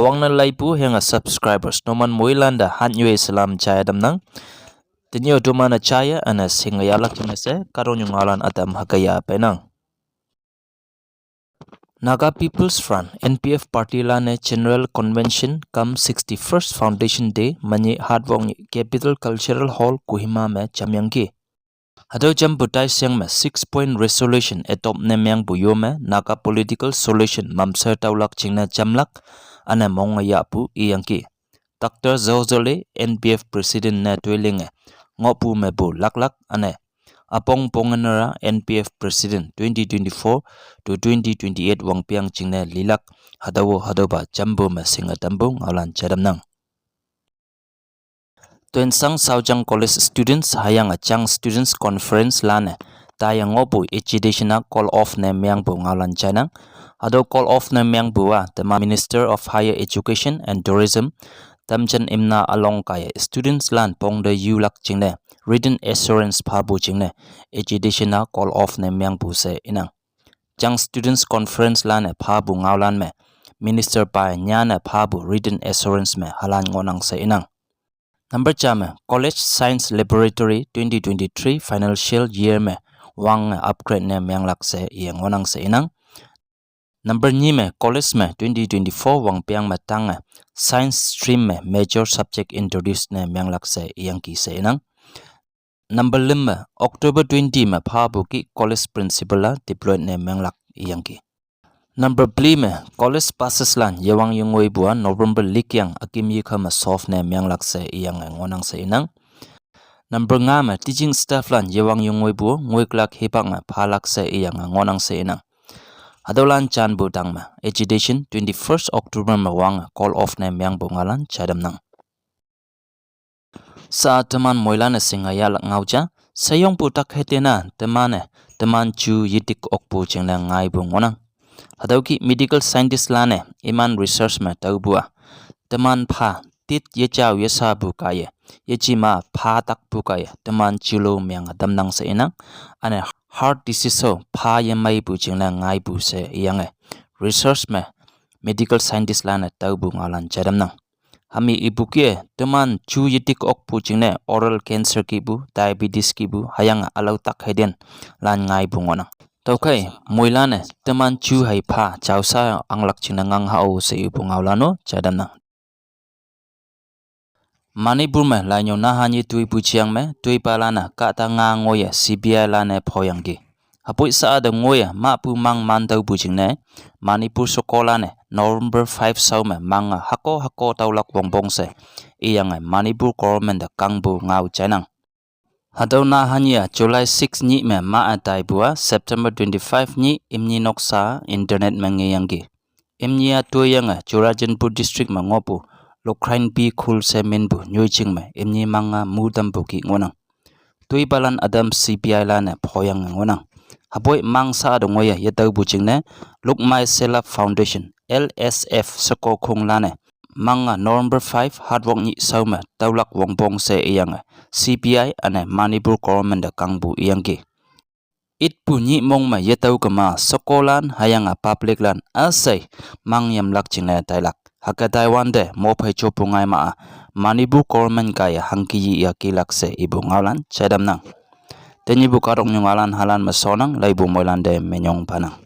awang na laipu henga subscribers noman moilanda hanyu islam chaya damnang tinyo dumana chaya ana singa yalak chinese Kahtoknyu Ngaolan atam hakaya penang. Naga People's Front NPF Party lane General Convention come 61st Foundation Day mani hardwong Capital Cultural Hall Kohima me chamyangki. Hado jam butai siang me 6-point resolution etop ne myang buyo me naga political solution mamser taulak chingna jamlak ana monga yapu iyangki. Dr. Zozole NPF President na tuilinge ngopu me bu laklak ane. Apong ponganara NPF President 2024 to 2028 wang piang chingna lilak hadawo hadoba jambu me singa tambu Ngaolan chadamnang. Tuensang Saujang College students hayang achang students conference lane tayang ngopu ij9nx call off ne myang bu Ngaolan chanang hado call off ne myang buwa the Minister of Higher Education and Tourism tamchan imna along kaya students lan pong de yulak chingne written assurance phabu chingne ij9nx call off ne myang bu se inang chang students conference lane phabu Ngaolan me minister pa nyana phabu written assurance me halan ngonang se inang. Number chame College Science Laboratory 2023 financial year me wang upgrade ne myang lak se yang ngonang se inang. Number 2 me college me 2024 wang piang matang science stream me major subject introduced ne myang lak se yang ki se inang. Number 5 October 20 me phabu ki college principal la deployed ne myang lak yang ki. Number 3 me college passes lan yewang yungoi bua November likyang akim yikhama soft ne myang lak se yang ngonang se inang. Number 5 me teaching staff lan yewang yungoi bua ngoi klak hipak ma phalak se yang ngonang se inang. Adolan chan bu dang ma education 21st October ma wang call off ne myang bu Ngaolan chadamnang. Sa teman moilana singa yalak ngauja sayong putak hetena teman chu yitik okpu chingna ngai bu ngonang. Hadauki medical scientist lane iman research ma taubua teman pha tit yechaw yesa bu kaya yechima pha tak bu kaya teman chulo myang damnang se inang ane heart disease so pha yamai bu chingna ngai bu se yang research ma medical scientist lane taubu Ngaolan chadamnang. Hami ibukie teman chu yitik ok pu chingne oral cancer ki bu diabetes ki bu hayang alau tak heden lan ngai bu ngonang. Taukai moilane teman chu hai pha chausa anglak chingna ngang hau se ibu Ngaolano chadamnang. Manipur me lainyo na hanyi tui pu chiang me tui palana ka ta nga ngoya CBI lane phoyang gi. Hapoi sa da ngoya ma pu mang man tau pu chingne Manipur sokola ne November 5 sau me mang hako taulak bongbong se iyang Manipur government da kangbu ngau chanang. Hadaw na hanya July 6 ni me ma atai bua September 25 ni imni noksa internet mangyangi. Imni atuyang Churajanpur district mangopu Lokhain bi khul semen bu nyoiching me imni manga mudam bu ki ngonang. Tui balan adam CPI lane phoyang ngonang. Haboy mangsa dongoya yataw bu chingne Look My Self Foundation LSF sako khung lane manga November 5 hardwork ni sauma taulak wongbong se iyang CPI ane Manipur government da kangbu iyangki. It pu ni mong ma yetaw kama sokolan hayang public lan asay mangyam lak chingna tailak haka Taiwan de mo phai chopu ngai ma Manipur government kaya hangki yi yakilak se ibu Ngaolan chadamnang. Tenyi bu Kahtoknyu Ngaolan halan masonang laibu moilan de menyong panang.